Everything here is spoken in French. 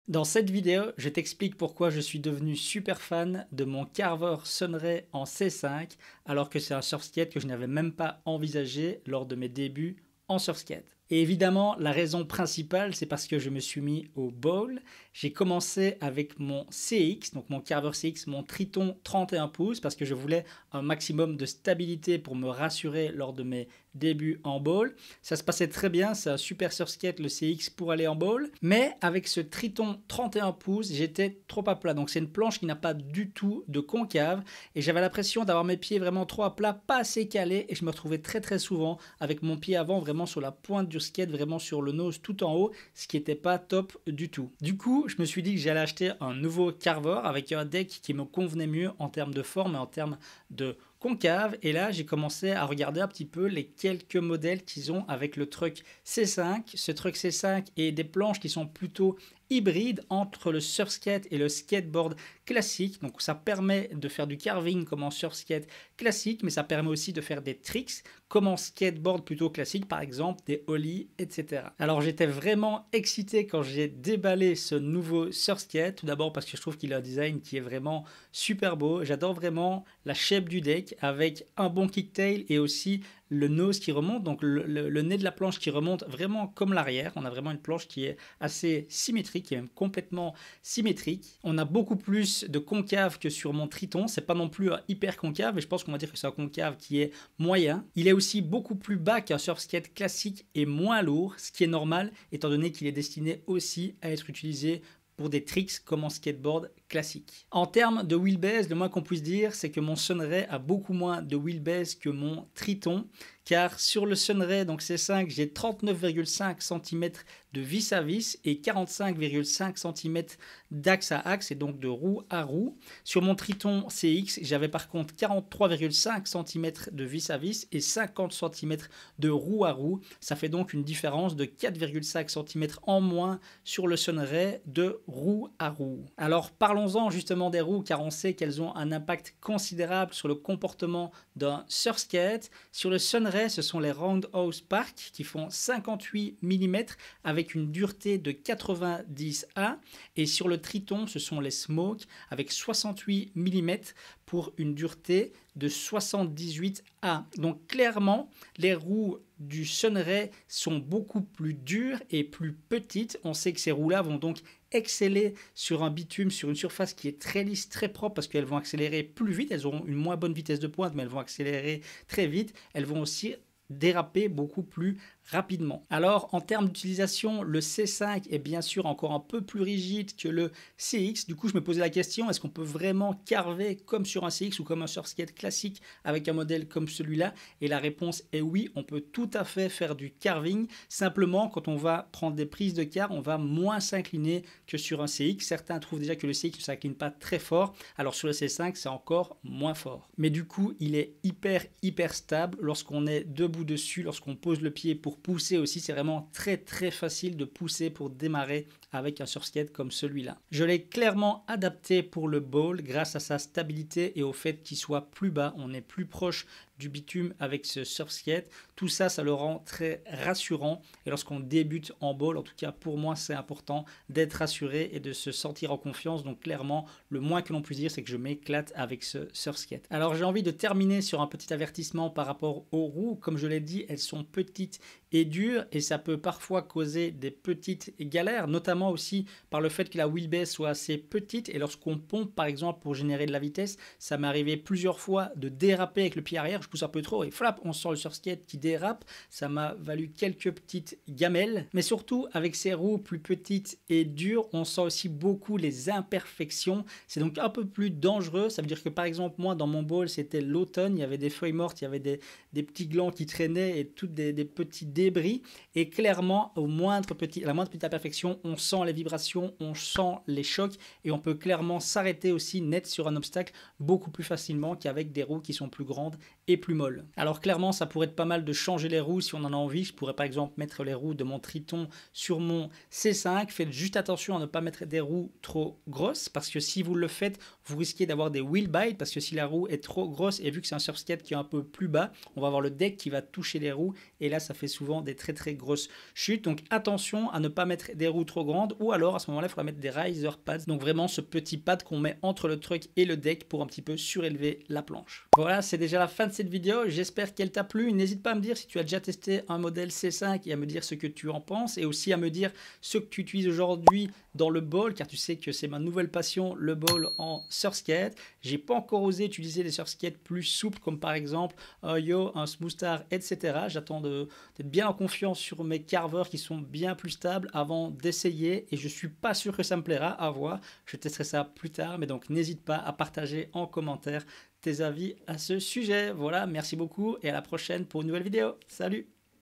Dans cette vidéo, je t'explique pourquoi je suis devenu super fan de mon Carver Sunray en C5 alors que c'est un surfskate que je n'avais même pas envisagé lors de mes débuts en surfskate. Et évidemment, la raison principale, c'est parce que je me suis mis au bowl. J'ai commencé avec mon CX, donc mon Carver CX, mon Triton 31 pouces, parce que je voulais un maximum de stabilité pour me rassurer lors de mes débuts en bowl. Ça se passait très bien, c'est un super surfskate le CX pour aller en bowl. Mais avec ce Triton 31 pouces, j'étais trop à plat. Donc c'est une planche qui n'a pas du tout de concave. Et j'avais l'impression d'avoir mes pieds vraiment trop à plat, pas assez calés. Et je me retrouvais très souvent avec mon pied avant vraiment sur la pointe du skate, vraiment sur le nose tout en haut, ce qui n'était pas top du tout. Du coup, je me suis dit que j'allais acheter un nouveau Carver avec un deck qui me convenait mieux en termes de forme et en termes de concave. Et là, j'ai commencé à regarder un petit peu les quelques modèles qu'ils ont avec le truck C5. Ce truck C5 et des planches qui sont plutôt hybrides entre le surfskate et le skateboard classique. Donc ça permet de faire du carving comme en surfskate classique, mais ça permet aussi de faire des tricks comme en skateboard plutôt classique, par exemple des ollies, etc. Alors j'étais vraiment excité quand j'ai déballé ce nouveau surfskate. Tout d'abord parce que je trouve qu'il a un design qui est vraiment super beau. J'adore vraiment la shape du deck avec un bon kicktail et aussi le nose qui remonte, donc le nez de la planche qui remonte vraiment comme l'arrière. On a vraiment une planche qui est assez symétrique, qui est même complètement symétrique. On a beaucoup plus de concave que sur mon Triton. C'est pas non plus un hyper concave, mais je pense qu'on va dire que c'est un concave qui est moyen. Il est aussi beaucoup plus bas qu'un surfskate classique et moins lourd, ce qui est normal étant donné qu'il est destiné aussi à être utilisé pour des tricks comme en skateboard classique. En termes de wheelbase, le moins qu'on puisse dire, c'est que mon Sunray a beaucoup moins de wheelbase que mon Triton, car sur le Sunray, donc C5, j'ai 39,5 cm de vis à vis et 45,5 cm d'axe à axe et donc de roue à roue. Sur mon Triton CX, j'avais par contre 43,5 cm de vis à vis et 50 cm de roue à roue. Ça fait donc une différence de 4,5 cm en moins sur le Sunray de roue à roue. Alors parlons-en justement des roues, car on sait qu'elles ont un impact considérable sur le comportement d'un surfskate. Sur le Sunray, ce sont les Roundhouse Park qui font 58 mm avec une dureté de 90 A, et sur le Triton, ce sont les Smoke avec 68 mm pour une dureté de 78 A. Donc clairement, les roues du Sunray sont beaucoup plus dures et plus petites. On sait que ces roues-là vont donc exceller sur un bitume, sur une surface qui est très lisse, très propre, parce qu'elles vont accélérer plus vite. Elles auront une moins bonne vitesse de pointe, mais elles vont accélérer très vite. Elles vont aussi déraper beaucoup plus rapidement. Alors en termes d'utilisation, le C5 est bien sûr encore un peu plus rigide que le CX. Du coup, je me posais la question, est-ce qu'on peut vraiment carver comme sur un CX ou comme un surfskate classique avec un modèle comme celui-là? Et la réponse est oui, on peut tout à fait faire du carving. Simplement, quand on va prendre des prises de car, on va moins s'incliner que sur un CX. Certains trouvent déjà que le CX ne s'incline pas très fort, alors sur le C5, c'est encore moins fort. Mais du coup, il est hyper stable lorsqu'on est debout dessus, lorsqu'on pose le pied pour pousser aussi. C'est vraiment très facile de pousser pour démarrer avec un surfskate comme celui-là. Je l'ai clairement adapté pour le bowl grâce à sa stabilité et au fait qu'il soit plus bas. On est plus proche du bitume avec ce surfskate. Tout ça, ça le rend très rassurant. Et lorsqu'on débute en bowl, en tout cas pour moi, c'est important d'être rassuré et de se sentir en confiance. Donc clairement, le moins que l'on puisse dire, c'est que je m'éclate avec ce surfskate. Alors j'ai envie de terminer sur un petit avertissement par rapport aux roues. Comme je l'ai dit, elles sont petites et dures et ça peut parfois causer des petites galères, notamment aussi par le fait que la wheelbase soit assez petite. Et lorsqu'on pompe, par exemple, pour générer de la vitesse, ça m'est arrivé plusieurs fois de déraper avec le pied arrière. Je pousse un peu trop et flap, on sent le surfskate qui dérape. Ça m'a valu quelques petites gamelles. Mais surtout, avec ces roues plus petites et dures, on sent aussi beaucoup les imperfections. C'est donc un peu plus dangereux. Ça veut dire que par exemple, moi, dans mon bowl, c'était l'automne. Il y avait des feuilles mortes, il y avait des petits glands qui traînaient et toutes des petits débris. Et clairement, à la moindre petite imperfection, on sent les vibrations, on sent les chocs et on peut clairement s'arrêter aussi net sur un obstacle beaucoup plus facilement qu'avec des roues qui sont plus grandes et plus molles. Alors clairement, ça pourrait être pas mal de changer les roues si on en a envie. Je pourrais par exemple mettre les roues de mon Triton sur mon C5. Faites juste attention à ne pas mettre des roues trop grosses parce que si vous le faites, vous risquez d'avoir des wheel bites parce que si la roue est trop grosse et vu que c'est un surfskate qui est un peu plus bas, on va avoir le deck qui va toucher les roues et là ça fait souvent souvent des très grosses chutes. Donc attention à ne pas mettre des roues trop grandes, ou alors à ce moment-là, il faudra mettre des riser pads. Donc vraiment ce petit pad qu'on met entre le truck et le deck pour un petit peu surélever la planche. Voilà, c'est déjà la fin de cette vidéo. J'espère qu'elle t'a plu. N'hésite pas à me dire si tu as déjà testé un modèle C5 et à me dire ce que tu en penses, et aussi à me dire ce que tu utilises aujourd'hui dans le bowl, car tu sais que c'est ma nouvelle passion, le bowl en surskate. J'ai pas encore osé utiliser des surskates plus souples comme par exemple un Yo, un Smoothstar, etc. J'attends d'être bien en confiance sur mes carvers qui sont bien plus stables avant d'essayer, et je suis pas sûr que ça me plaira, à voir. Je testerai ça plus tard, mais donc n'hésite pas à partager en commentaire tes avis à ce sujet. Voilà, merci beaucoup et à la prochaine pour une nouvelle vidéo. Salut!